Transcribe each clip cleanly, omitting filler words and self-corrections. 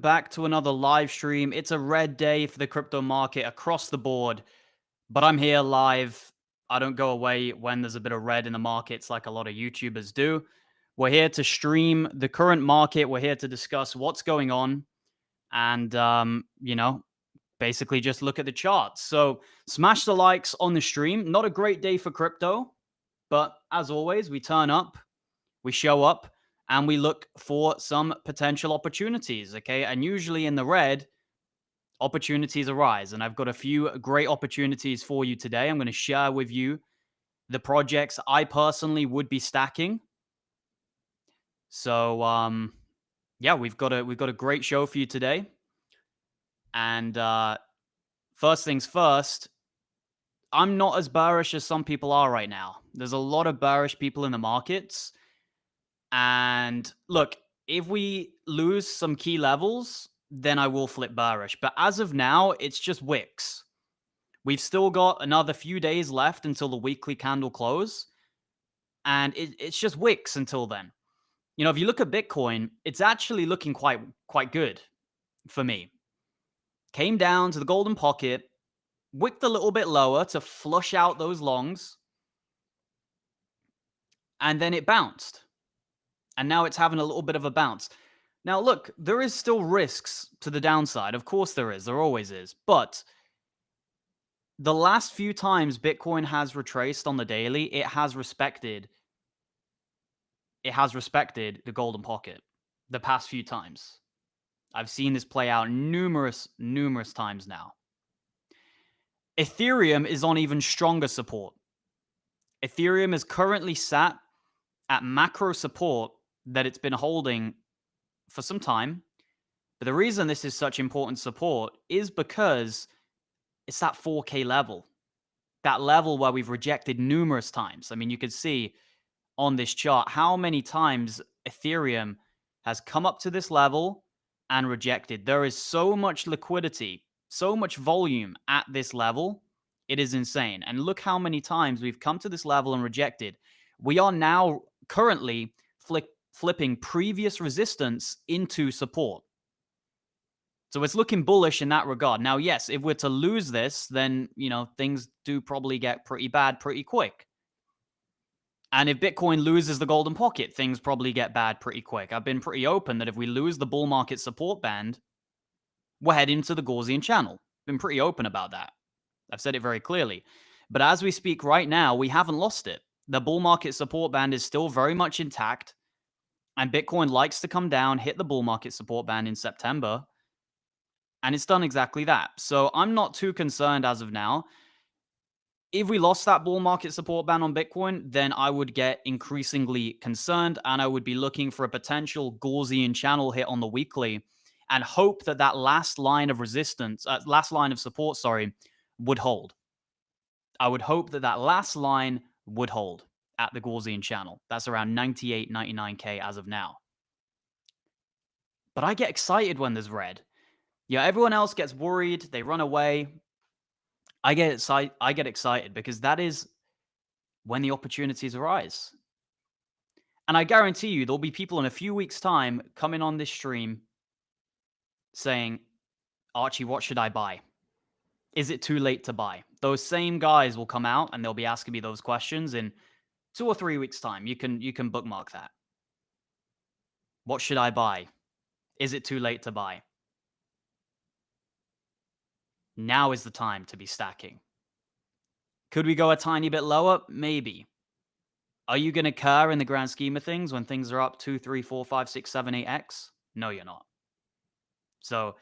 back to another live stream. It's a red day for the crypto market across the board, but I'm here live. I don't go away when there's a bit of red in the markets like a lot of YouTubers do. We're here to stream the current market. We're here to discuss what's going on and, basically just look at the charts. So smash the likes on the stream. Not a great day for crypto, but as always, we turn up, we show up, and we look for some potential opportunities, okay? And usually in the red, opportunities arise. And I've got a few great opportunities for you today. I'm going to share with you the projects I personally would be stacking. So, yeah, we've got a great show for you today. And first things first, I'm not as bearish as some people are right now. There's a lot of bearish people in the markets. And look, if we lose some key levels, then I will flip bearish. But as of now, it's just wicks. We've still got another few days left until the weekly candle close. And it's just wicks until then. You know, if you look at Bitcoin, it's actually looking quite good for me. Came down to the golden pocket, wicked a little bit lower to flush out those longs. And then it bounced. And now it's having a little bit of a bounce. Now, look, there is still risks to the downside. Of course there is. There always is. But the last few times Bitcoin has retraced on the daily, it has respected the golden pocket the past few times. I've seen this play out numerous times now. Ethereum is on even stronger support. Ethereum is currently sat at macro support that it's been holding for some time. But the reason this is such important support is because it's that 4K level. That level where we've rejected numerous times. I mean, you could see on this chart how many times Ethereum has come up to this level and rejected. There is so much liquidity, so much volume at this level. It is insane. And look how many times we've come to this level and rejected. We are now currently flipping previous resistance into support. So it's looking bullish in that regard. Now, yes, if we're to lose this, then, things do probably get pretty bad pretty quick. And if Bitcoin loses the golden pocket, things probably get bad pretty quick. I've been pretty open that if we lose the bull market support band, we're heading to the Gaussian channel. Been pretty open about that. I've said it very clearly. But as we speak right now, we haven't lost it. The bull market support band is still very much intact. And Bitcoin likes to come down, hit the bull market support band in September. And it's done exactly that. So I'm not too concerned as of now. If we lost that bull market support band on Bitcoin, then I would get increasingly concerned and I would be looking for a potential Gaussian channel hit on the weekly and hope that that last line of support, would hold. I would hope that that last line would hold at the Gaussian channel. That's around 98, 99K as of now. But I get excited when there's red. Yeah, everyone else gets worried. They run away. I get excited because that is when the opportunities arise. And I guarantee you there'll be people in a few weeks' time coming on this stream saying, Archie, what should I buy? Is it too late to buy? Those same guys will come out and they'll be asking me those questions in 2 or 3 weeks' time. You can bookmark that. What should I buy? Is it too late to buy? Now is the time to be stacking. Could we go a tiny bit lower? Maybe. Are you going to care in the grand scheme of things when things are up 2, 3, 4, 5, 6, 7, 8x? No, you're not. So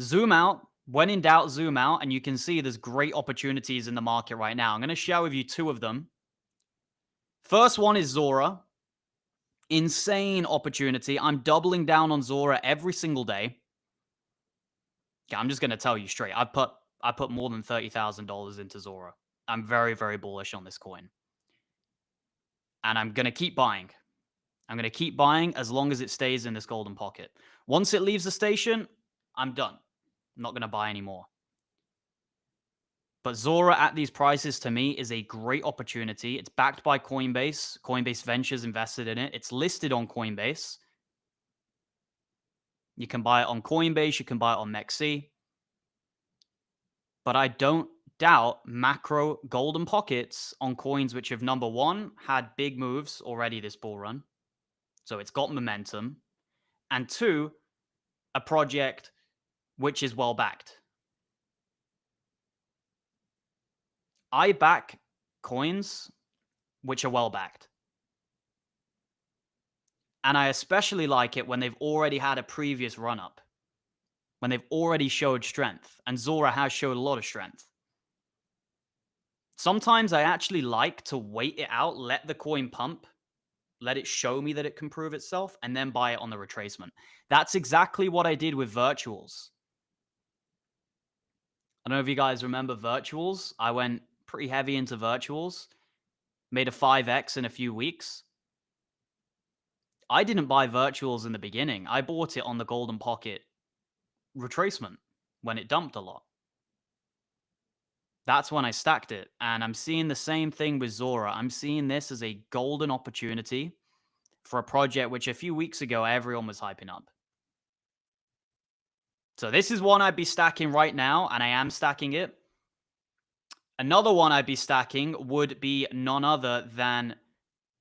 zoom out. When in doubt, zoom out. And you can see there's great opportunities in the market right now. I'm going to share with you 2 of them. First one is Zora. Insane opportunity. I'm doubling down on Zora every single day. Yeah, I'm just going to tell you straight. I put more than $30,000 into Zora. I'm very, very bullish on this coin. And I'm going to keep buying. I'm going to keep buying as long as it stays in this golden pocket. Once it leaves the station, I'm done. I'm not going to buy anymore. But Zora at these prices, to me, is a great opportunity. It's backed by Coinbase. Coinbase Ventures invested in it. It's listed on Coinbase. You can buy it on Coinbase. You can buy it on MEXC. But I don't doubt macro golden pockets on coins which have, number one, had big moves already this bull run. So it's got momentum. And two, a project which is well backed. I back coins which are well backed. And I especially like it when they've already had a previous run up, when they've already showed strength. And Zora has showed a lot of strength. Sometimes I actually like to wait it out, let the coin pump, let it show me that it can prove itself, and then buy it on the retracement. That's exactly what I did with virtuals. I don't know if you guys remember virtuals. I went pretty heavy into virtuals, made a 5x in a few weeks. I didn't buy virtuals in the beginning. I bought it on the golden pocket retracement when it dumped a lot. That's when I stacked it. And I'm seeing the same thing with Zora. I'm seeing this as a golden opportunity for a project which a few weeks ago everyone was hyping up. So this is one I'd be stacking right now, and I am stacking it. Another one I'd be stacking would be none other than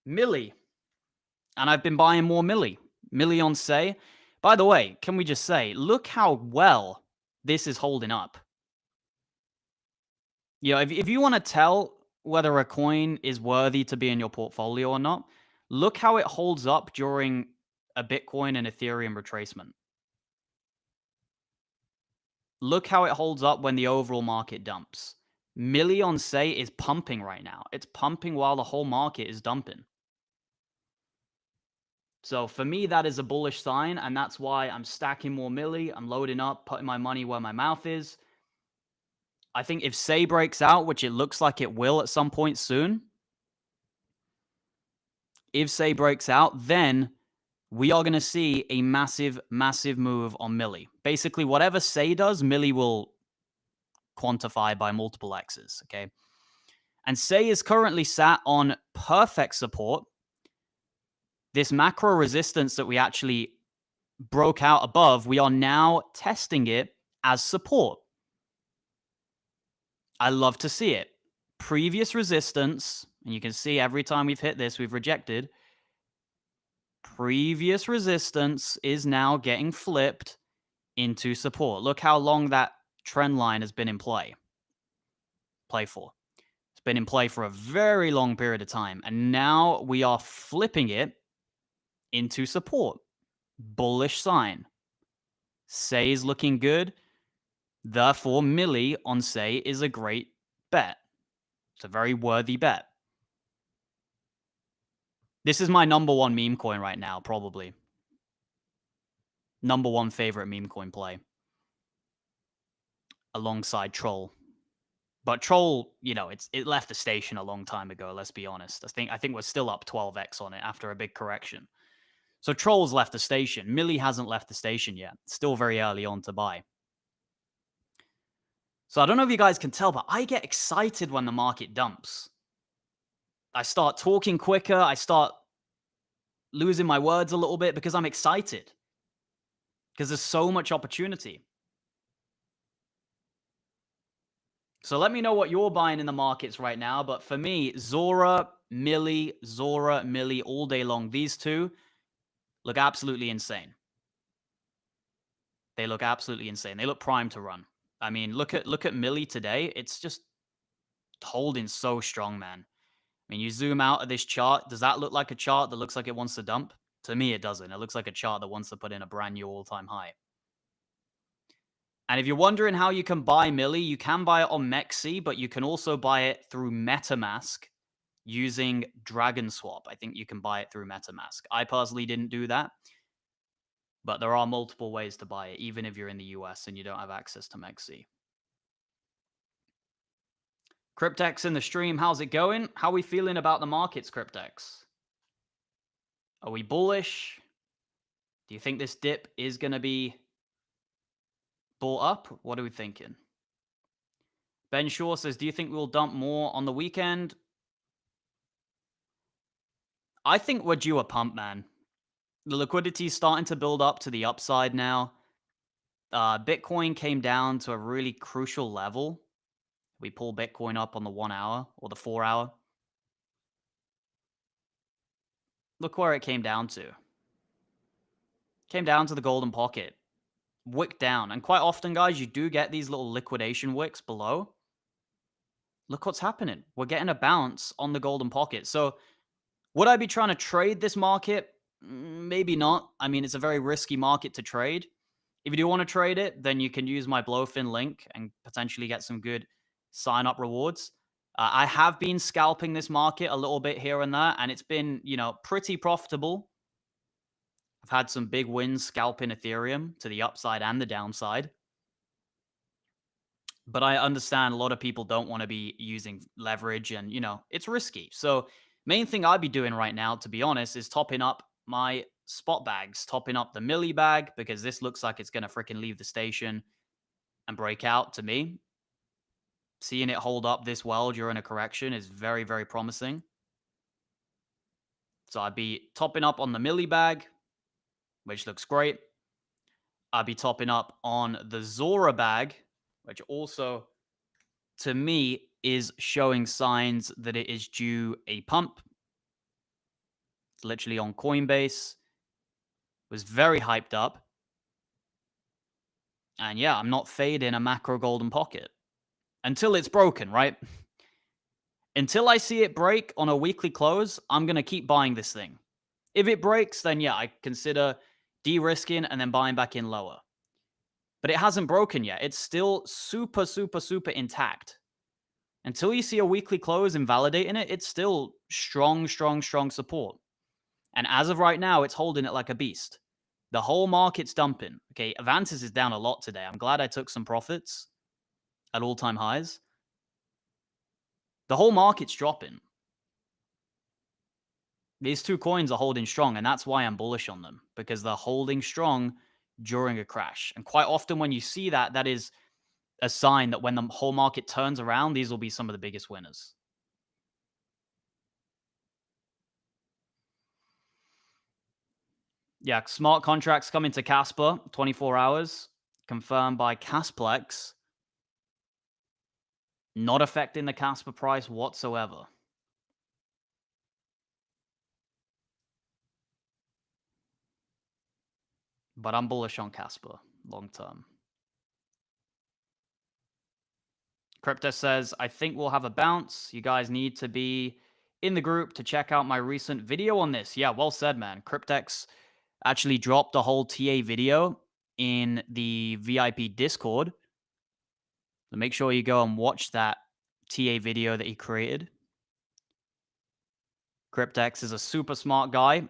Millie. And I've been buying more Millie. Millie on say. By the way, can we just say, look how well this is holding up. You know, if you want to tell whether a coin is worthy to be in your portfolio or not, look how it holds up during a Bitcoin and Ethereum retracement. Look how it holds up when the overall market dumps. Millie on say is pumping right now. It's pumping while the whole market is dumping. So for me, that is a bullish sign, and that's why I'm stacking more Millie. I'm loading up, putting my money where my mouth is. I think if Say breaks out, which it looks like it will at some point soon, if Say breaks out, then we are going to see a massive, massive move on Millie. Basically, whatever Say does, Millie will quantify by multiple X's, okay? And Say is currently sat on perfect support. This macro resistance that we actually broke out above, we are now testing it as support. I love to see it. Previous resistance, and you can see every time we've hit this, we've rejected. Previous resistance is now getting flipped into support. Look how long that trend line has been in play. For. It's been in play for a very long period of time. And now we are flipping it into support. Bullish sign. Say is looking good. Therefore, Millie on Say is a great bet. It's a very worthy bet. This is my number one meme coin right now, probably. Number one favorite meme coin play. Alongside Troll. But Troll, you know, it left the station a long time ago, let's be honest. I think we're still up 12x on it after a big correction. So Troll's left the station. Millie hasn't left the station yet. Still very early on to buy. So I don't know if you guys can tell, but I get excited when the market dumps. I start talking quicker. I start losing my words a little bit because I'm excited. Because there's so much opportunity. So let me know what you're buying in the markets right now. But for me, Zora, Millie, all day long. These two look absolutely insane. They look absolutely insane. They look primed to run. I mean, look at Millie today. It's just holding so strong, man. I mean, you zoom out at this chart. Does that look like a chart that looks like it wants to dump? To me, it doesn't. It looks like a chart that wants to put in a brand new all-time high. And if you're wondering how you can buy Millie, you can buy it on MEXC, but you can also buy it through MetaMask using DragonSwap. I think you can buy it through MetaMask. I personally didn't do that, but there are multiple ways to buy it, even if you're in the US and you don't have access to MEXC. Cryptex in the stream, how's it going? How are we feeling about the markets, Cryptex? Are we bullish? Do you think this dip is going to be bought up? What are we thinking? Ben Shaw says, do you think we'll dump more on the weekend? I think we're due a pump, man. The liquidity is starting to build up to the upside now. Bitcoin came down to a really crucial level. We pull Bitcoin up on the 1 hour or the 4 hour. Look where it came down to. Came down to the golden pocket. Wick down. And quite often, guys, you do get these little liquidation wicks below. Look what's happening. We're getting a bounce on the golden pocket. So would I be trying to trade this market? Maybe not. I mean, it's a very risky market to trade. If you do want to trade it, then you can use my Blowfin link and potentially get some good sign-up rewards. I have been scalping this market a little bit here and there, and it's been, pretty profitable. I've had some big wins scalping Ethereum to the upside and the downside. But I understand a lot of people don't want to be using leverage and, it's risky. So main thing I'd be doing right now, to be honest, is topping up my spot bags, topping up the Millie bag, because this looks like it's going to freaking leave the station and break out to me. Seeing it hold up this well during a correction is very, very promising. So I'd be topping up on the Millie bag, which looks great. I'd be topping up on the Zora bag, which also, to me, is showing signs that it is due a pump. It's literally on Coinbase. Was very hyped up. And yeah, I'm not fading a macro golden pocket until it's broken, right? Until I see it break on a weekly close, I'm going to keep buying this thing. If it breaks, then yeah, I consider de-risking and then buying back in lower. But it hasn't broken yet. It's still super, super, super intact. Until you see a weekly close invalidating it, it's still strong, strong, strong support. And as of right now, it's holding it like a beast. The whole market's dumping. Okay, Avantis is down a lot today. I'm glad I took some profits at all-time highs. The whole market's dropping. These two coins are holding strong, and that's why I'm bullish on them, because they're holding strong during a crash. And quite often when you see that, that is a sign that when the whole market turns around, these will be some of the biggest winners. Yeah, smart contracts coming to Casper, 24 hours, confirmed by Casplex. Not affecting the Casper price whatsoever. But I'm bullish on Casper long term. Crypto says, I think we'll have a bounce. You guys need to be in the group to check out my recent video on this. Yeah, well said, man. Cryptex actually dropped a whole TA video in the VIP Discord. So make sure you go and watch that TA video that he created. Cryptex is a super smart guy.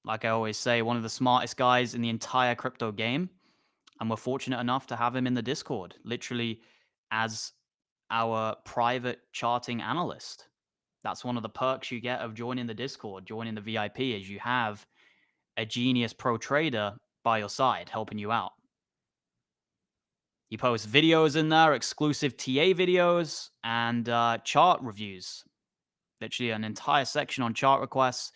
Like I always say, one of the smartest guys in the entire crypto game. And we're fortunate enough to have him in the Discord, literally as our private charting analyst. That's one of the perks you get of joining the Discord, joining the VIP, is you have a genius pro trader by your side helping you out. He posts videos in there, exclusive TA videos, and chart reviews. Literally an entire section on chart requests.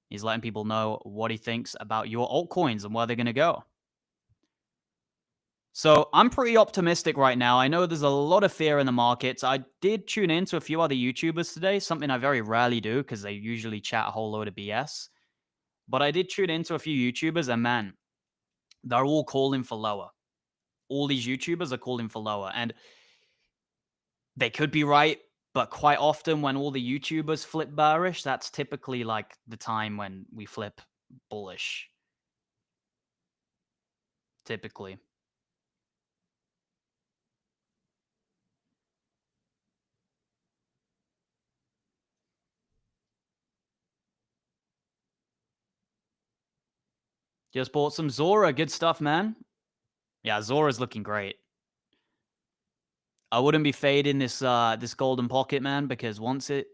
He's letting people know what he thinks about your altcoins and where they're going to go. So I'm pretty optimistic right now. I know there's a lot of fear in the markets. I did tune in to a few other YouTubers today, something I very rarely do because they usually chat a whole load of BS. But I did tune into a few YouTubers, and man, they're all calling for lower. All these YouTubers are calling for lower. And they could be right, but quite often when all the YouTubers flip bearish, that's typically like the time when we flip bullish. Typically. Just bought some Zora. Good stuff, man. Yeah, Zora's looking great. I wouldn't be fading this this golden pocket, man, because once it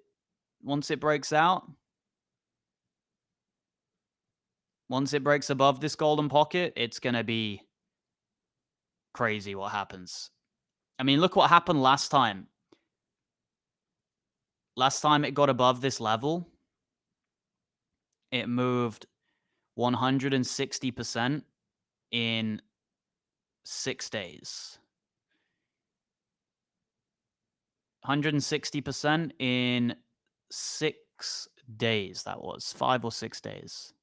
breaks out, once it breaks above this golden pocket, it's gonna be crazy what happens. I mean, look what happened last time. Last time it got above this level, it moved 160% in 6 days. 160% in 6 days, that was. 5 or 6 days.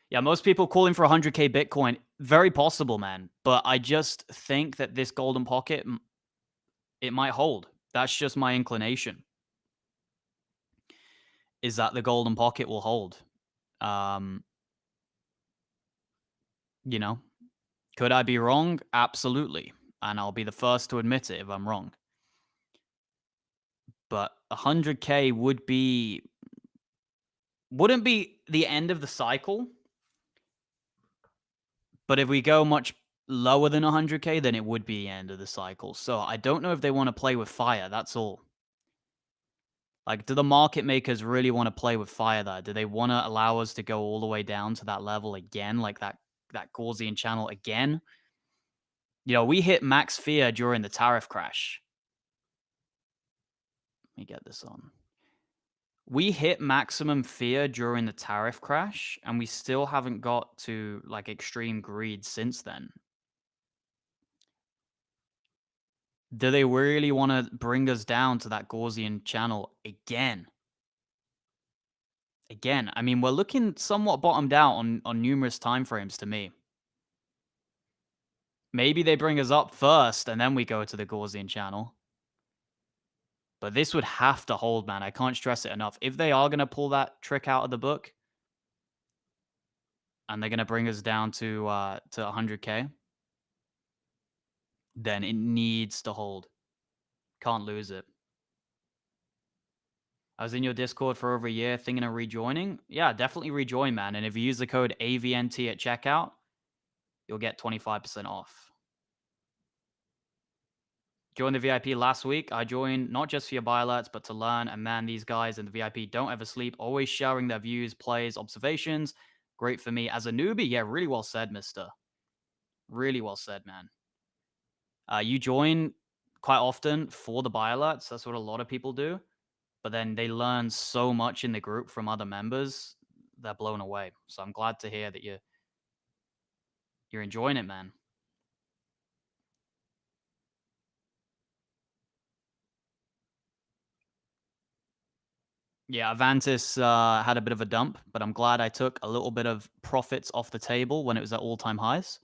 Yeah, most people calling for 100K Bitcoin. Very possible, man. But I just think that this golden pocket, it might hold. That's just my inclination. Is that the golden pocket will hold. You know, could I be wrong? Absolutely. And I'll be the first to admit it if I'm wrong. But 100K wouldn't be the end of the cycle. But if we go much lower than 100K, then it would be the end of the cycle. So I don't know if they want to play with fire. That's all. Like, do the market makers really want to play with fire there? Do they want to allow us to go all the way down to that level again, like that Gaussian channel again? You know, we hit max fear during the tariff crash. Let me get this on. We hit maximum fear during the tariff crash, and we still haven't got to like extreme greed since then. Do they really want to bring us down to that Gaussian channel again? Again, I mean, we're looking somewhat bottomed out on numerous timeframes to me. Maybe they bring us up first, and then we go to the Gaussian channel. But this would have to hold, man. I can't stress it enough. If they are going to pull that trick out of the book, and they're going to bring us down to 100K, then it needs to hold. Can't lose it. I was in your Discord for over a year thinking of rejoining. Yeah, definitely rejoin, man. And if you use the code AVNT at checkout, you'll get 25% off. Joined the VIP last week. I joined not just for your buy alerts, but to learn. And man, these guys in the VIP don't ever sleep, always sharing their views, plays, observations. Great for me as a newbie. Yeah, really well said, mister. Really well said, man. You join quite often for the buy alerts. That's what a lot of people do. But then they learn so much in the group from other members. They're blown away. So I'm glad to hear that you're enjoying it, man. Yeah, Avantis had a bit of a dump, but I'm glad I took a little bit of profits off the table when it was at all-time highs.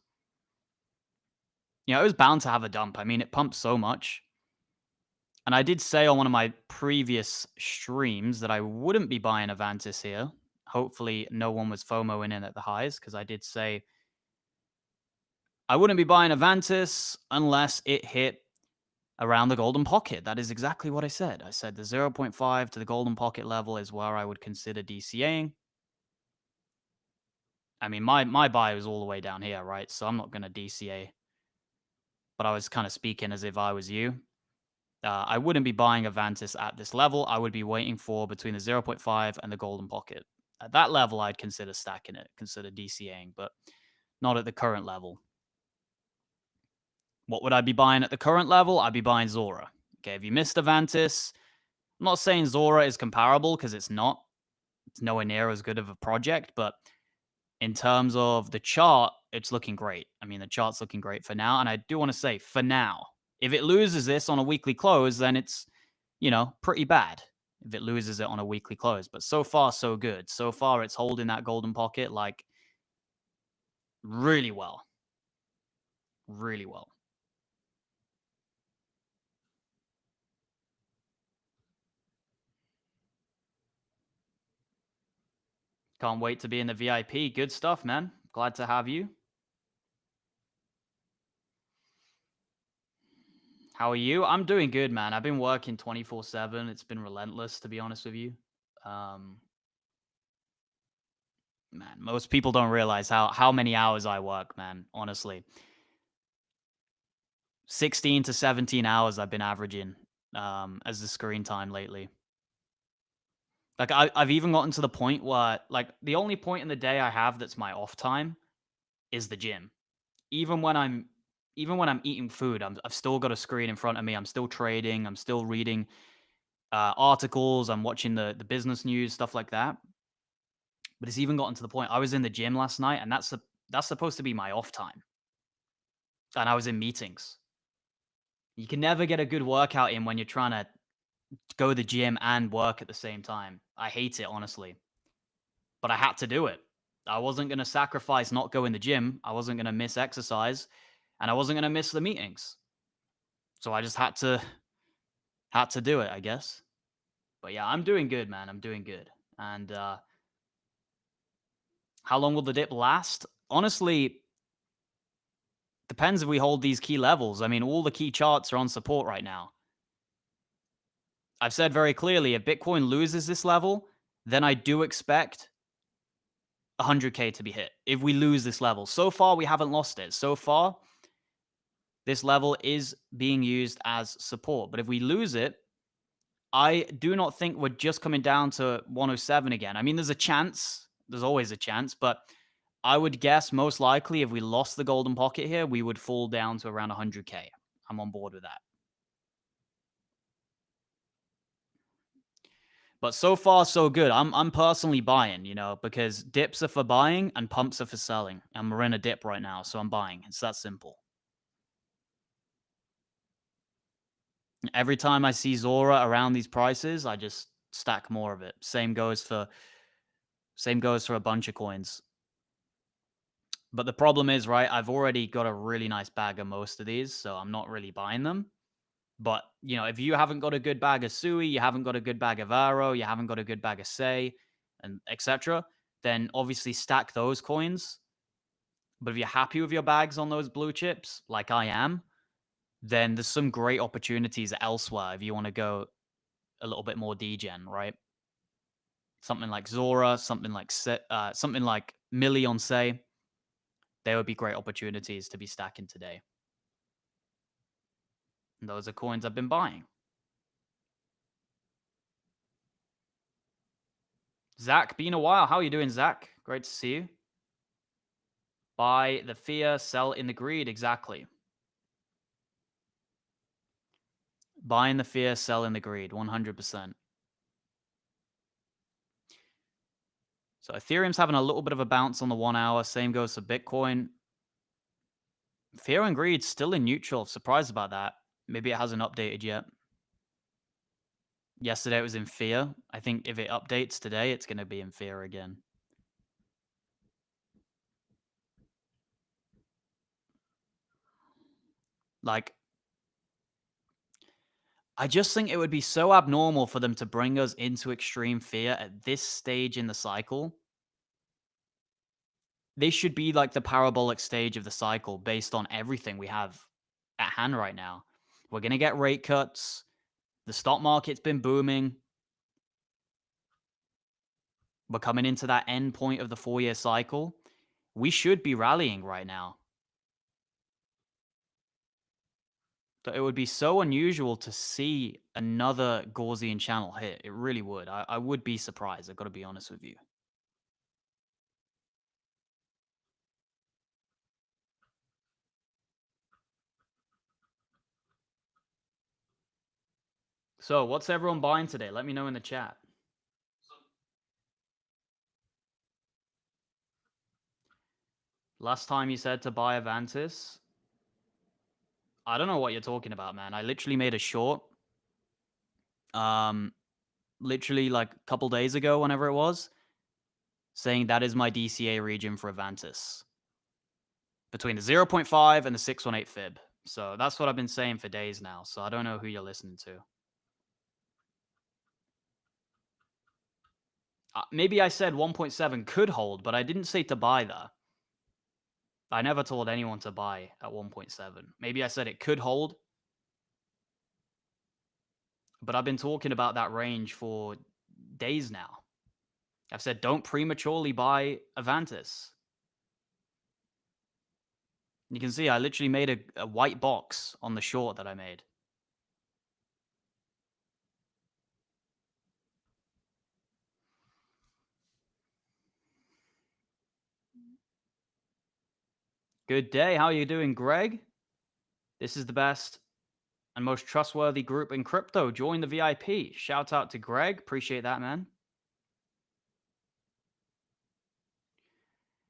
You know, it was bound to have a dump. I mean, it pumped so much. And I did say on one of my previous streams that I wouldn't be buying Avantis here. Hopefully no one was FOMOing in at the highs, because I did say I wouldn't be buying Avantis unless it hit around the golden pocket. That is exactly what I said. I said the 0.5 to the golden pocket level is where I would consider DCAing. I mean, my buy was all the way down here, right? So I'm not going to DCA. But I was kind of speaking as if I was you. I wouldn't be buying Avantis at this level. I would be waiting for between the 0.5 and the golden pocket. At that level, I'd consider stacking it, consider DCAing, but not at the current level. What would I be buying at the current level? I'd be buying Zora. Okay, if you missed Avantis, I'm not saying Zora is comparable because it's not. It's nowhere near as good of a project, but in terms of the chart, it's looking great. I mean, the chart's looking great for now. And I do want to say, for now, if it loses this on a weekly close, then it's, you know, pretty bad if it loses it on a weekly close. But so far, so good. So far, it's holding that golden pocket like really well. Really well. Can't wait to be in the VIP. Good stuff, man. Glad to have you. How are you? I'm doing good, man. I've been working 24/7. It's been relentless, to be honest with you. Man, most people don't realize how many hours I work, man, honestly. 16 to 17 hours I've been averaging as the screen time lately. Like I've even gotten to the point where like the only point in the day I have that's my off time is the gym. Even when I'm eating food, I've still got a screen in front of me. I'm still trading. I'm still reading. articles. I'm watching the business news, stuff like that. But it's even gotten to the point. I was in the gym last night, and that's supposed to be my off time, and I was in meetings. You can never get a good workout in when you're trying to go to the gym and work at the same time. I hate it, honestly, but I had to do it. I wasn't going to sacrifice not going to the gym. I wasn't going to miss exercise, and I wasn't going to miss the meetings. So I just had to do it, I guess. But yeah, I'm doing good, man. I'm doing good. And how long will the dip last? Honestly, depends if we hold these key levels. I mean, all the key charts are on support right now. I've said very clearly, if Bitcoin loses this level, then I do expect 100K to be hit if we lose this level. So far, we haven't lost it. So far, this level is being used as support. But if we lose it, I do not think we're just coming down to 107 again. I mean, there's a chance. There's always a chance. But I would guess most likely if we lost the golden pocket here, we would fall down to around 100K. I'm on board with that. But so far, so good. I'm personally buying, because dips are for buying and pumps are for selling. And we're in a dip right now, so I'm buying. It's that simple. Every time I see Zora around these prices, I just stack more of it. Same goes for a bunch of coins. But the problem is, right, I've already got a really nice bag of most of these, so I'm not really buying them. But, if you haven't got a good bag of Sui, you haven't got a good bag of Varo, you haven't got a good bag of Say, and etc., then obviously stack those coins. But if you're happy with your bags on those blue chips, like I am, then there's some great opportunities elsewhere if you want to go a little bit more degen, right? Something like Zora, something like Millie on Say. They would be great opportunities to be stacking today. And those are coins I've been buying. Zach, been a while. How are you doing, Zach? Great to see you. Buy the fear, sell in the greed. Exactly. Buy in the fear, sell in the greed. 100%. So Ethereum's having a little bit of a bounce on the 1 hour. Same goes for Bitcoin. Fear and greed still in neutral. Surprised about that. Maybe it hasn't updated yet. Yesterday it was in fear. I think if it updates today, it's going to be in fear again. Like, I just think it would be so abnormal for them to bring us into extreme fear at this stage in the cycle. This should be like the parabolic stage of the cycle based on everything we have at hand right now. We're going to get rate cuts. The stock market's been booming. We're coming into that end point of the 4-year cycle. We should be rallying right now. So it would be so unusual to see another Gaussian channel hit. It really would. I would be surprised. I've got to be honest with you. So what's everyone buying today? Let me know in the chat. Last time you said to buy Avantis, I don't know what you're talking about, man. I literally made a short. Literally like a couple days ago, whenever it was, saying that is my DCA region for Avantis. Between the 0.5 and the 618 fib. So that's what I've been saying for days now. So I don't know who you're listening to. Maybe I said 1.7 could hold, but I didn't say to buy that. I never told anyone to buy at 1.7. Maybe I said it could hold. But I've been talking about that range for days now. I've said don't prematurely buy Avantis. You can see I literally made a white box on the short that I made. Good day. How are you doing, Greg? This is the best. and most trustworthy group in crypto. Join the VIP. Shout out to Greg. Appreciate that, man.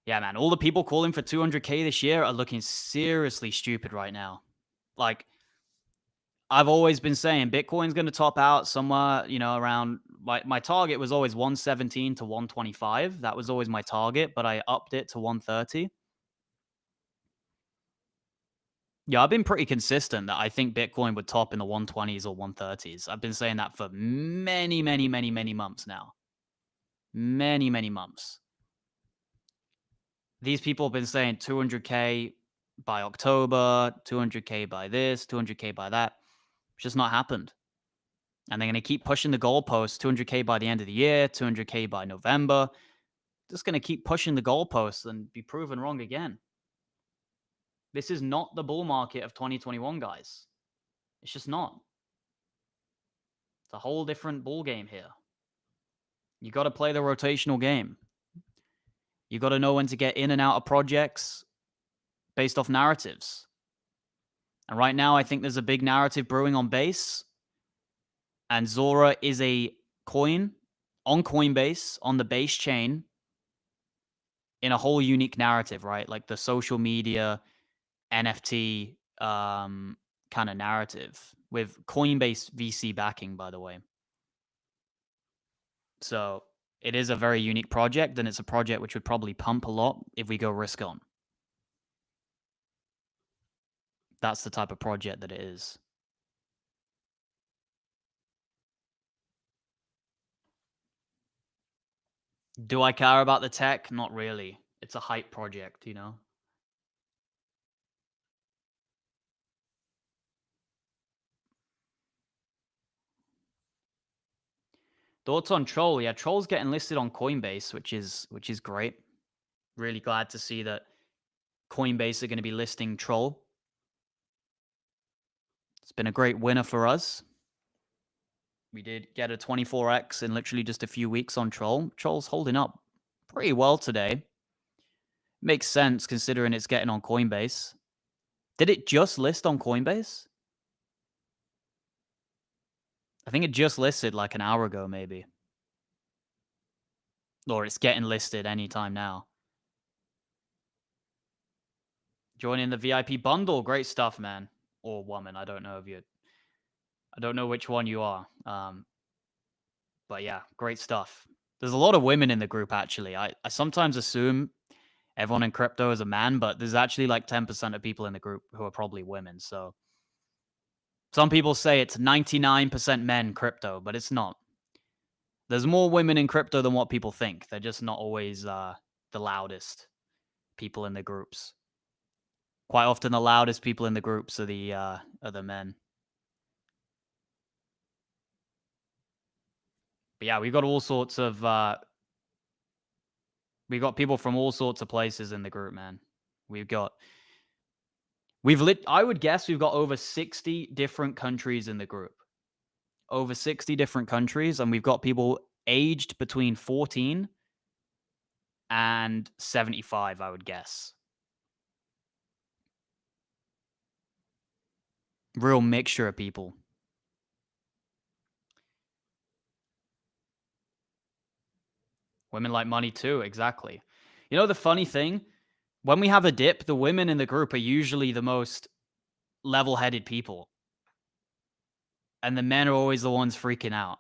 Yeah, man. All the people calling for 200K this year are looking seriously stupid right now. Like, I've always been saying Bitcoin's going to top out somewhere, around my target was always 117 to 125. That was always my target, but I upped it to 130. Yeah, I've been pretty consistent that I think Bitcoin would top in the 120s or 130s. I've been saying that for many, many, many, many months now. Many, many months. These people have been saying 200K by October, 200K by this, 200K by that. It's just not happened. And they're going to keep pushing the goalposts, 200K by the end of the year, 200K by November. Just going to keep pushing the goalposts and be proven wrong again. This is not the bull market of 2021, guys. It's just not. It's a whole different ball game here. You got to play the rotational game. You got to know when to get in and out of projects based off narratives. And right now, I think there's a big narrative brewing on Base. And Zora is a coin on Coinbase, on the Base chain, in a whole unique narrative, right? Like the social media, NFT kind of narrative with Coinbase VC backing, by the way. So it is a very unique project, and it's a project which would probably pump a lot if we go risk on. That's the type of project that it is. Do I care about the tech? Not really. It's a hype project, Thoughts on Troll? Yeah, Troll's getting listed on Coinbase, which is great. Really glad to see that Coinbase are going to be listing Troll. It's been a great winner for us. We did get a 24x in literally just a few weeks on Troll. Troll's holding up pretty well today. Makes sense considering it's getting on Coinbase. Did it just list on Coinbase? I think it just listed like an hour ago, maybe. Or it's getting listed anytime now. Joining the VIP bundle. Great stuff, man. Or woman. I don't know which one you are. But yeah, great stuff. There's a lot of women in the group, actually. I sometimes assume everyone in crypto is a man, but there's actually like 10% of people in the group who are probably women. So some people say it's 99% men crypto, but it's not. There's more women in crypto than what people think. They're just not always the loudest people in the groups. Quite often, the loudest people in the groups are the men. But yeah, we've got all sorts of we got people from all sorts of places in the group, man. I would guess we've got over 60 different countries in the group. Over 60 different countries, and we've got people aged between 14 and 75, I would guess. Real mixture of people. Women like money too, exactly. You know the funny thing? When we have a dip, the women in the group are usually the most level-headed people. And the men are always the ones freaking out.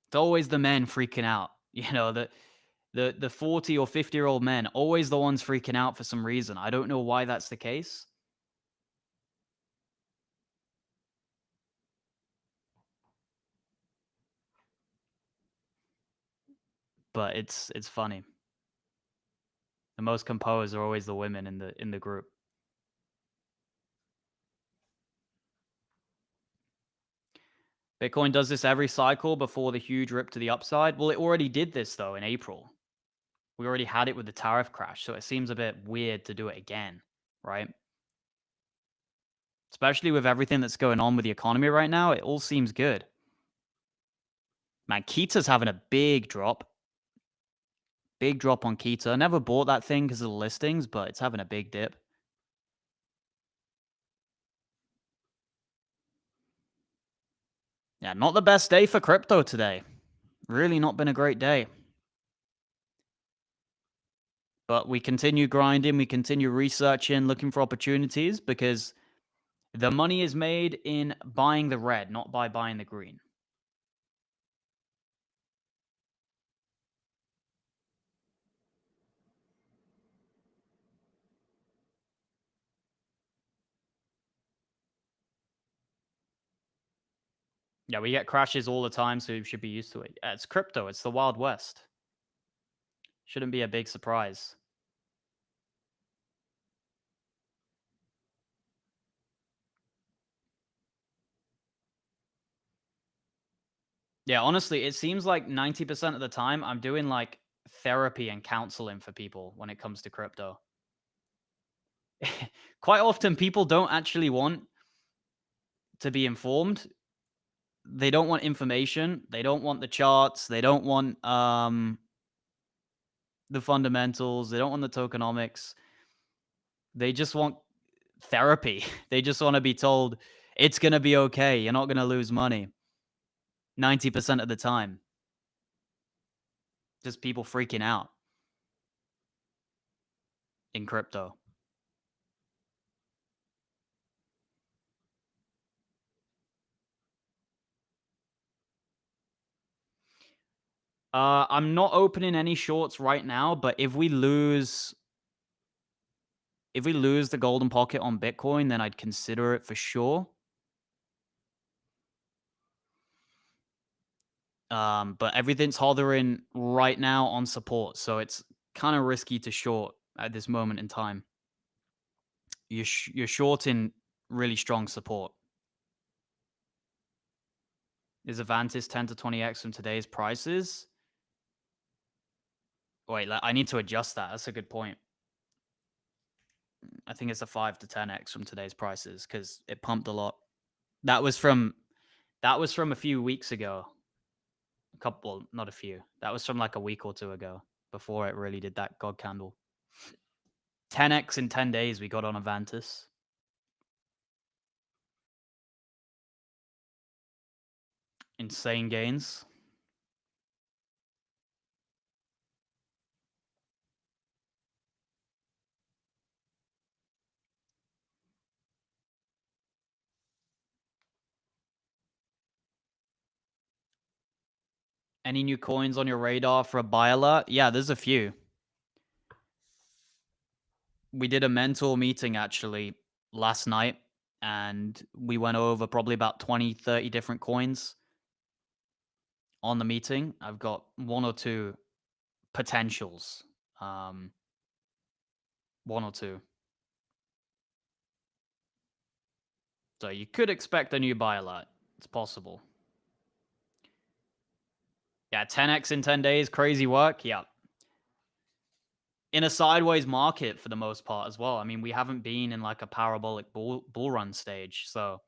It's always the men freaking out. The 40 or 50-year-old men, always the ones freaking out for some reason. I don't know why that's the case. But it's funny. The most composed are always the women in the group. Bitcoin does this every cycle before the huge rip to the upside. Well, it already did this though in April. We already had it with the tariff crash, so it seems a bit weird to do it again, right? Especially with everything that's going on with the economy right now, it all seems good. Man, Kita's having a big drop. Big drop on Kita. I never bought that thing because of the listings, but it's having a big dip. Yeah, not the best day for crypto today. Really not been a great day. But we continue grinding, we continue researching, looking for opportunities because the money is made in buying the red, not by buying the green. Yeah, we get crashes all the time, so you should be used to it. It's crypto, it's the Wild West. Shouldn't be a big surprise. Yeah, honestly, it seems like 90% of the time I'm doing like therapy and counseling for people when it comes to crypto. Quite often, people don't actually want to be informed. They don't want information. They don't want the charts. They don't want the fundamentals. They don't want the tokenomics. They just want therapy. They just want to be told it's going to be okay. You're not going to lose money 90% of the time. Just people freaking out in crypto. I'm not opening any shorts right now, but if we lose the golden pocket on Bitcoin, then I'd consider it for sure. But everything's hovering right now on support, so it's kind of risky to short at this moment in time. You're shorting really strong support. Is Avantis 10 to 20x from today's prices? Wait, I need to adjust that. That's a good point. I think it's a 5 to 10x from today's prices because it pumped a lot. That was from a few weeks ago. A couple, not a few. That was from like a week or two ago before it really did that god candle. 10x in 10 days we got on Avantis. Insane gains. Any new coins on your radar for a buy alert? Yeah, there's a few. We did a mentor meeting actually last night, and we went over probably about 20, 30 different coins on the meeting. I've got one or two potentials. One or two. So you could expect a new buy alert. It's possible. Yeah, 10x in 10 days, crazy work. Yeah. In a sideways market for the most part as well. I mean, we haven't been in like a parabolic bull run stage. So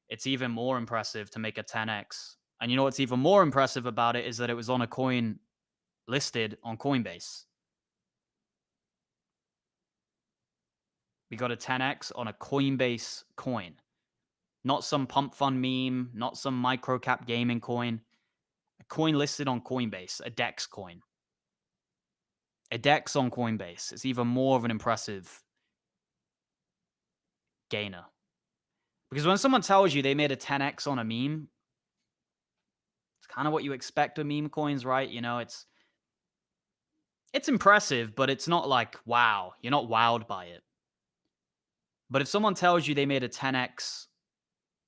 it's even more impressive to make a 10x. And you know what's even more impressive about it is that it was on a coin listed on Coinbase. We got a 10x on a Coinbase coin. Not some pump fund meme, not some microcap gaming coin. A coin listed on Coinbase, a DEX coin. A DEX on Coinbase. It's even more of an impressive gainer. Because when someone tells you they made a 10x on a meme, it's kind of what you expect with meme coins, right? You know, it's impressive, but it's not like, wow, you're not wowed by it. But if someone tells you they made a 10x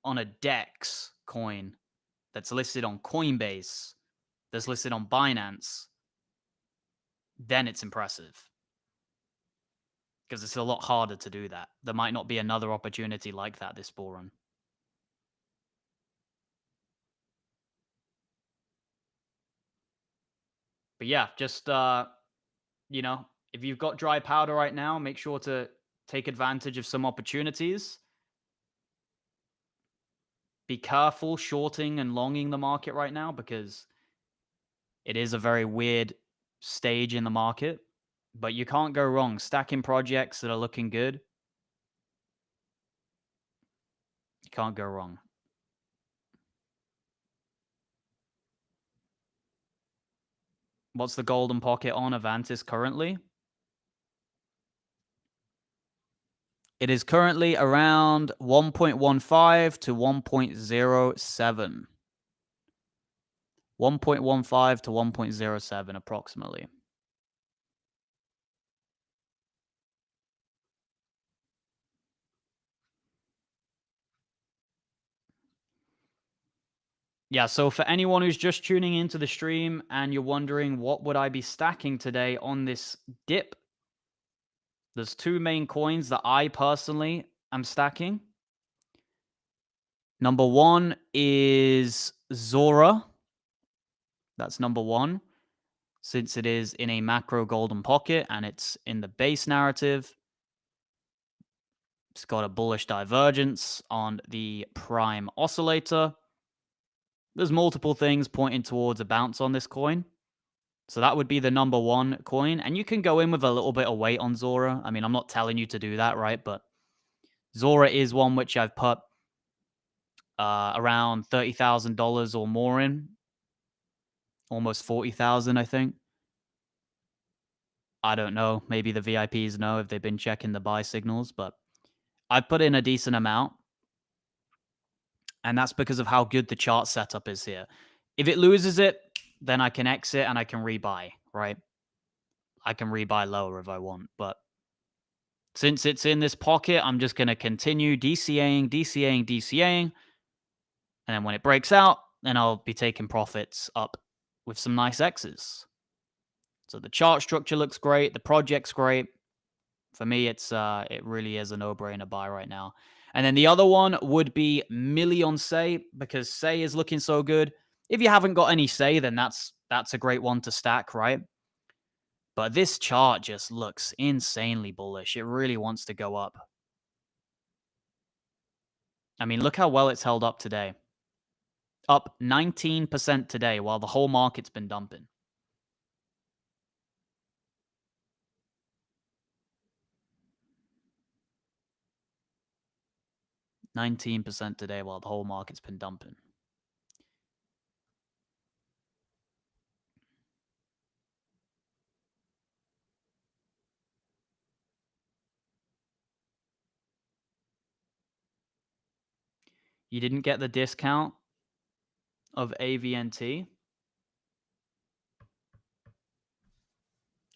on a DEX coin that's listed on Coinbase, that's listed on Binance, then it's impressive. Because it's a lot harder to do that. There might not be another opportunity like that this bull run. But yeah, just you know, if you've got dry powder right now, make sure to take advantage of some opportunities. Be careful shorting and longing the market right now because it is a very weird stage in the market. But you can't go wrong. Stacking projects that are looking good. You can't go wrong. What's the golden pocket on Avantis currently? It is currently around 1.15 to 1.07. 1.15 to 1.07 approximately. Yeah, so for anyone who's just tuning into the stream and you're wondering what would I be stacking today on this dip, there's two main coins that I personally am stacking. Number one is Zora. That's number one, since it is in a macro golden pocket and it's in the base narrative. It's got a bullish divergence on the prime oscillator. There's multiple things pointing towards a bounce on this coin. So that would be the number one coin. And you can go in with a little bit of weight on Zora. I mean, I'm not telling you to do that, right? But Zora is one which I've put around $30,000 or more in. Almost 40,000, I think. I don't know. Maybe the VIPs know if they've been checking the buy signals, but I've put in a decent amount. And that's because of how good the chart setup is here. If it loses it, then I can exit and I can rebuy, right? I can rebuy lower if I want. But since it's in this pocket, I'm just going to continue DCAing. And then when it breaks out, then I'll be taking profits up with some nice X's. So the chart structure looks great. The project's great. For me, it really is a no-brainer buy right now. And then the other one would be Millie on Say, because Say is looking so good. If you haven't got any Say, then that's a great one to stack, right? But this chart just looks insanely bullish. It really wants to go up. I mean, look how well it's held up today. Up 19% today while the whole market's been dumping. 19% today while the whole market's been dumping. You didn't get the discount of AVNT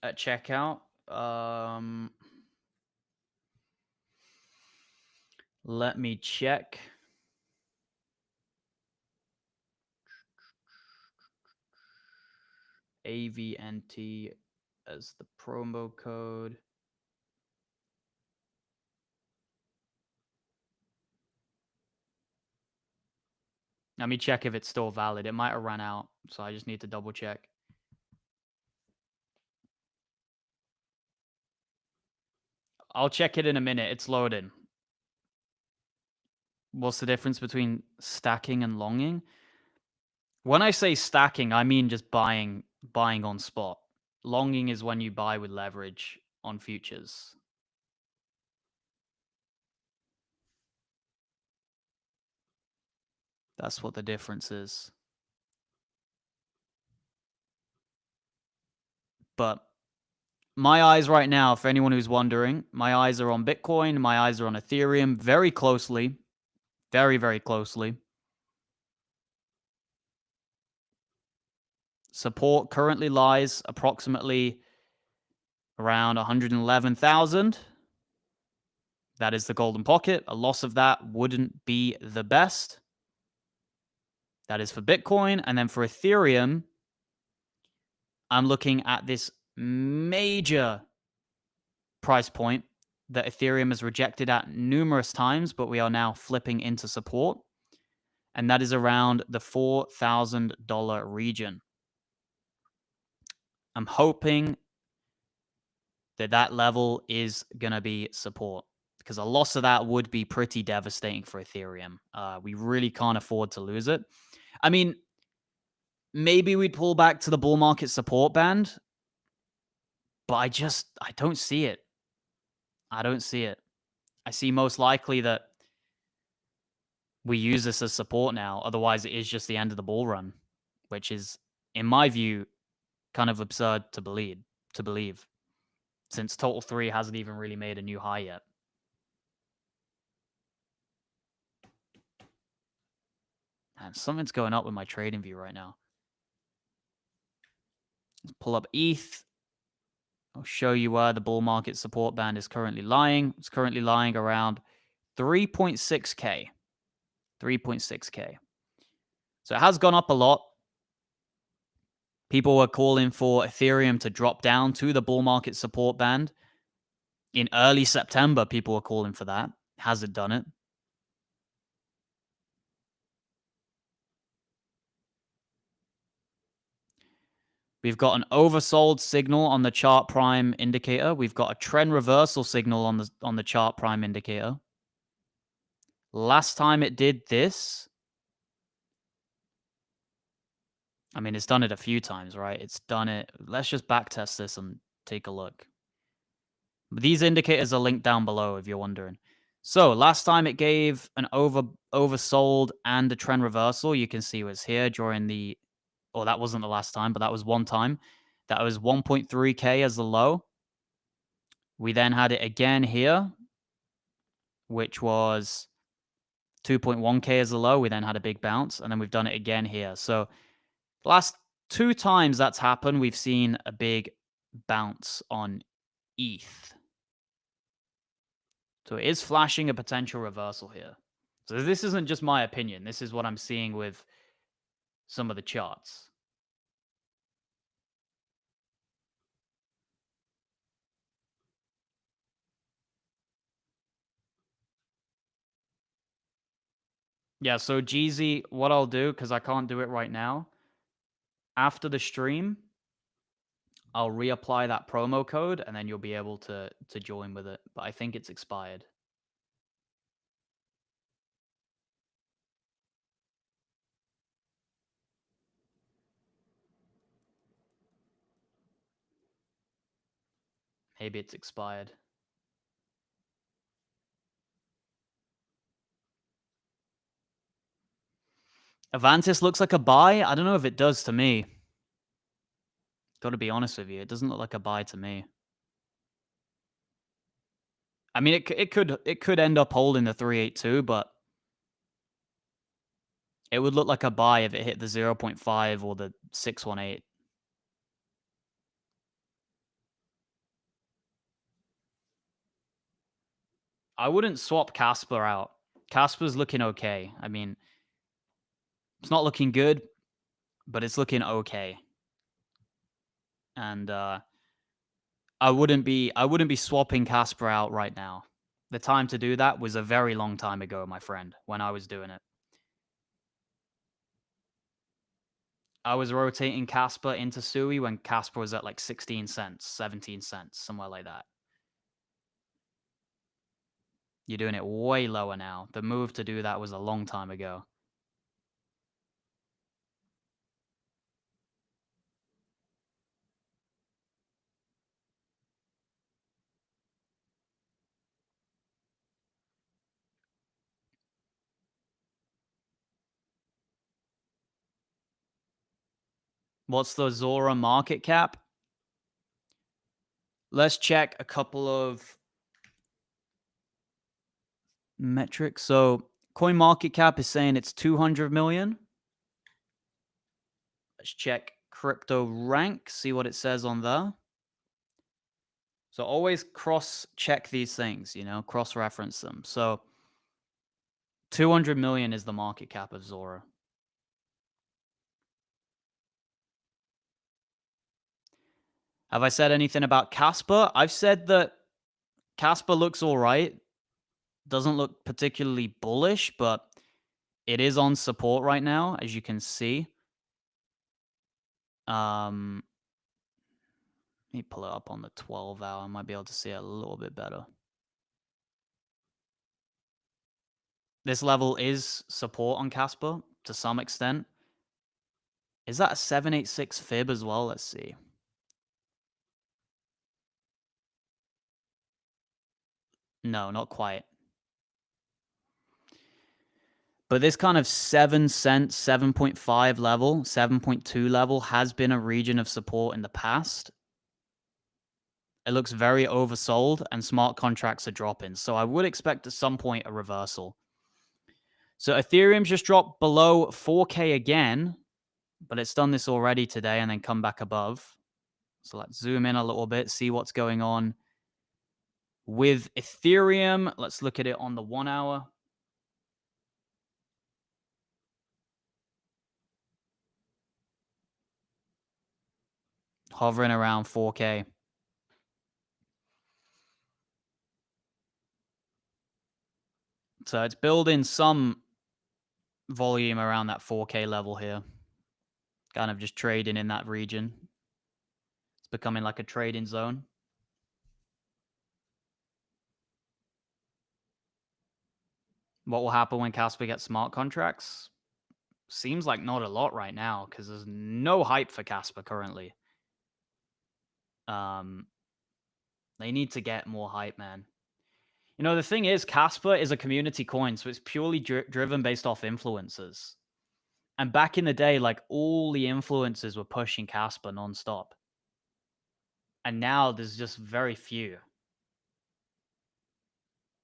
at checkout. Let me check. AVNT as the promo code. Let me check if it's still valid. It might have run out, so I just need to double check. I'll check it in a minute. It's loading. What's the difference between stacking and longing? When I say stacking, I mean just buying on spot. Longing is when you buy with leverage on futures. That's what the difference is. But my eyes right now, for anyone who's wondering, my eyes are on Bitcoin. My eyes are on Ethereum very closely. Very, very closely. Support currently lies approximately around 111,000. That is the golden pocket. A loss of that wouldn't be the best. That is for Bitcoin. And then for Ethereum, I'm looking at this major price point that Ethereum has rejected at numerous times, but we are now flipping into support. And that is around the $4,000 region. I'm hoping that level is going to be support, because a loss of that would be pretty devastating for Ethereum. We really can't afford to lose it. I mean, maybe we'd pull back to the bull market support band, but I don't see it. I don't see it. I see most likely that we use this as support now. Otherwise, it is just the end of the bull run, which is, in my view, kind of absurd to believe, since Total 3 hasn't even really made a new high yet. And something's going up with my trading view right now. Let's pull up ETH. I'll show you where the bull market support band is currently lying. It's currently lying around 3.6K. 3.6K. So it has gone up a lot. People were calling for Ethereum to drop down to the bull market support band. In early September, people were calling for that. Has it done it? We've got an oversold signal on the chart prime indicator. We've got a trend reversal signal on the chart prime indicator. Last time it did this, I mean, it's done it a few times, right? It's done it. Let's just backtest this and take a look. These indicators are linked down below if you're wondering. So last time it gave an oversold and a trend reversal. You can see it was here during the, oh, that wasn't the last time, but that was one time. That was 1.3K as the low. We then had it again here, which was 2.1K as the low. We then had a big bounce, and then we've done it again here. So last 2 times that's happened, we've seen a big bounce on ETH. So it is flashing a potential reversal here. So this isn't just my opinion. This is what I'm seeing with some of the charts. Yeah, so Jeezy, what I'll do, because I can't do it right now, after the stream, I'll reapply that promo code, and then you'll be able to join with it. But I think it's expired. Maybe it's expired. Avantis looks like a buy. I don't know if it does to me. Got to be honest with you, it doesn't look like a buy to me. I mean, it could end up holding the 382, but it would look like a buy if it hit the 0.5 or the 618. I wouldn't swap Casper out. Casper's looking okay. I mean, it's not looking good, but it's looking okay. And I wouldn't be swapping Casper out right now. The time to do that was a very long time ago, my friend, when I was doing it. I was rotating Casper into Sui when Casper was at like 16 cents, 17 cents, somewhere like that. You're doing it way lower now. The move to do that was a long time ago. What's the Zora market cap? Let's check a couple of metrics. So coin market cap is saying it's 200 million. Let's check crypto rank, see what it says on there. So always cross check these things, cross reference them. So 200 million is the market cap of Zora. Have I said anything about Casper? I've said that Casper looks all right. Doesn't look particularly bullish, but it is on support right now, as you can see. Let me pull it up on the 12-hour. I might be able to see it a little bit better. This level is support on Casper to some extent. Is that a 786 fib as well? Let's see. No, not quite. But this kind of 7 cent, 7.5 level, 7.2 level has been a region of support in the past. It looks very oversold and smart contracts are dropping. So I would expect at some point a reversal. So Ethereum's just dropped below 4K again, but it's done this already today and then come back above. So let's zoom in a little bit, see what's going on with Ethereum. Let's look at it on the 1 hour. Hovering around 4K. So it's building some volume around that 4K level here. Kind of just trading in that region. It's becoming like a trading zone. What will happen when Casper gets smart contracts? Seems like not a lot right now because there's no hype for Casper currently. They need to get more hype, man. You know, the thing is, Casper is a community coin, so it's purely driven based off influencers. And back in the day, like all the influencers were pushing Casper nonstop. And now there's just very few.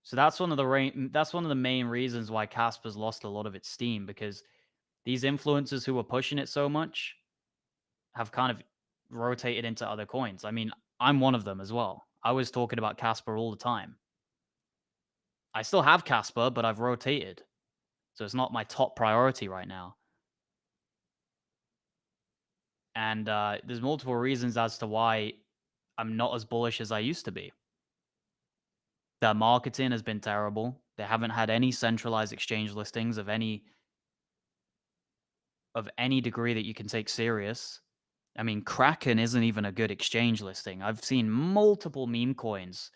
So that's one of the main reasons why Casper's lost a lot of its steam, because these influencers who were pushing it so much have kind of rotated into other coins. I mean, I'm one of them as well. I was talking about Casper all the time. I still have Casper, but I've rotated. So it's not my top priority right now. And there's multiple reasons as to why I'm not as bullish as I used to be. Their marketing has been terrible. They haven't had any centralized exchange listings of any degree that you can take serious. I mean, Kraken isn't even a good exchange listing. I've seen multiple meme coins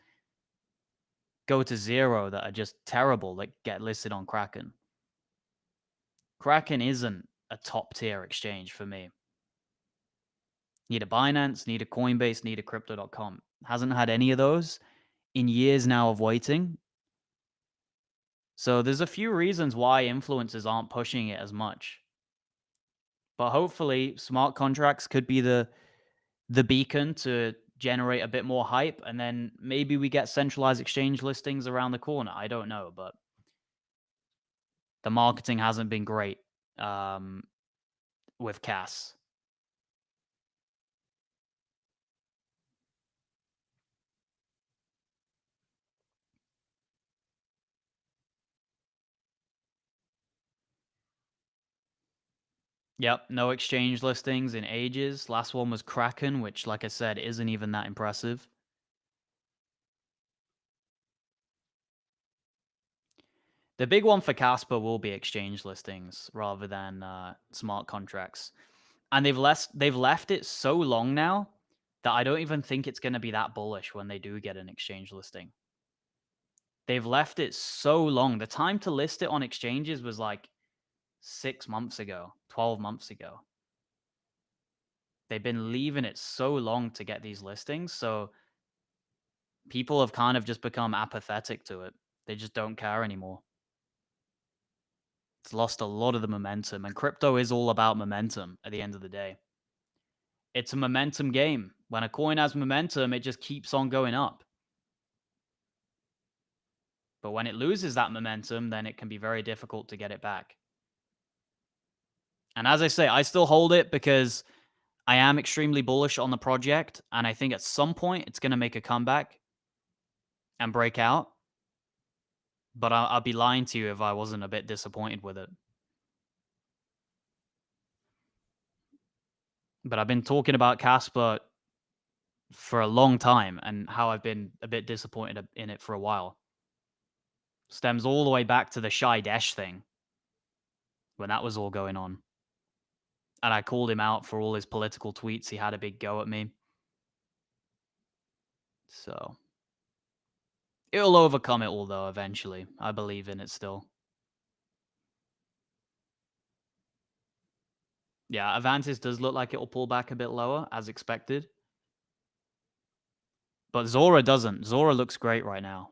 go to zero that are just terrible that get listed on Kraken. Kraken isn't a top tier exchange for me. Need a Binance, need a Coinbase, need a Crypto.com. Hasn't had any of those in years now of waiting. So there's a few reasons why influencers aren't pushing it as much. But hopefully smart contracts could be the beacon to generate a bit more hype, and then maybe we get centralized exchange listings around the corner. I don't know, but the marketing hasn't been great with Cass. Yep, no exchange listings in ages. Last one was Kraken, which, like I said, isn't even that impressive. The big one for Casper will be exchange listings rather than smart contracts. And they've left it so long now that I don't even think it's going to be that bullish when they do get an exchange listing. They've left it so long. The time to list it on exchanges was like 6 months ago, 12 months ago. They've been leaving it so long to get these listings, so people have kind of just become apathetic to it. They just don't care anymore. It's lost a lot of the momentum, and crypto is all about momentum at the end of the day. It's a momentum game. When a coin has momentum, it just keeps on going up. But when it loses that momentum, then it can be very difficult to get it back. And as I say, I still hold it because I am extremely bullish on the project, and I think at some point it's going to make a comeback and break out. But I'd be lying to you if I wasn't a bit disappointed with it. But I've been talking about Casper for a long time and how I've been a bit disappointed in it for a while. Stems all the way back to the Shy Dash thing when that was all going on. And I called him out for all his political tweets. He had a big go at me. So it'll overcome it all, though, eventually. I believe in it still. Yeah, Avantis does look like it'll pull back a bit lower, as expected. But Zora doesn't. Zora looks great right now.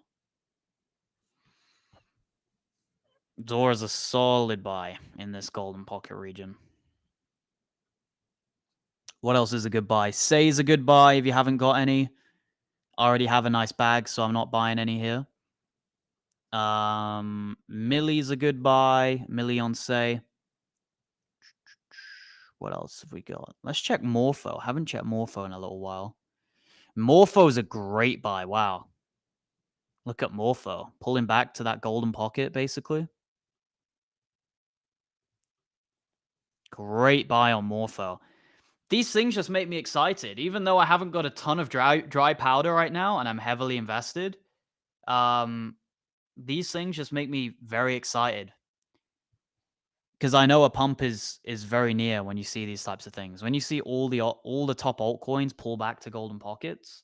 Zora's a solid buy in this golden pocket region. What else is a good buy? Say's a good buy if you haven't got any. I already have a nice bag, so I'm not buying any here. Millie's a good buy. Millie on Say. What else have we got? Let's check Morpho. Haven't checked Morpho in a little while. Morpho's a great buy. Wow. Look at Morpho. Pulling back to that golden pocket, basically. Great buy on Morpho. These things just make me excited. Even though I haven't got a ton of dry powder right now and I'm heavily invested, these things just make me very excited. Because I know a pump is very near when you see these types of things. When you see all the top altcoins pull back to golden pockets,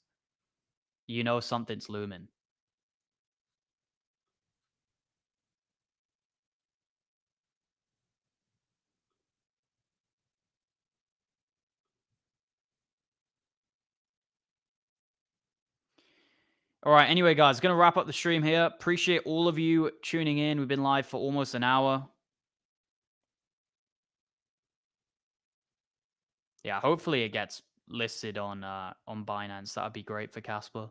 you know something's looming. All right. Anyway, guys, going to wrap up the stream here. Appreciate all of you tuning in. We've been live for almost an hour. Yeah, hopefully it gets listed on Binance. That would be great for Casper.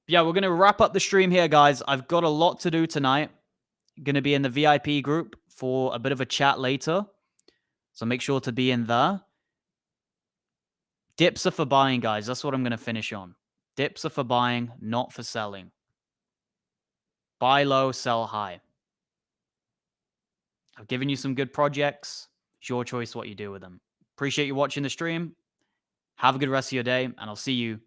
Yeah, we're going to wrap up the stream here, guys. I've got a lot to do tonight. Going to be in the VIP group for a bit of a chat later. So make sure to be in there. Dips are for buying, guys. That's what I'm going to finish on. Dips are for buying, not for selling. Buy low, sell high. I've given you some good projects. It's your choice what you do with them. Appreciate you watching the stream. Have a good rest of your day, and I'll see you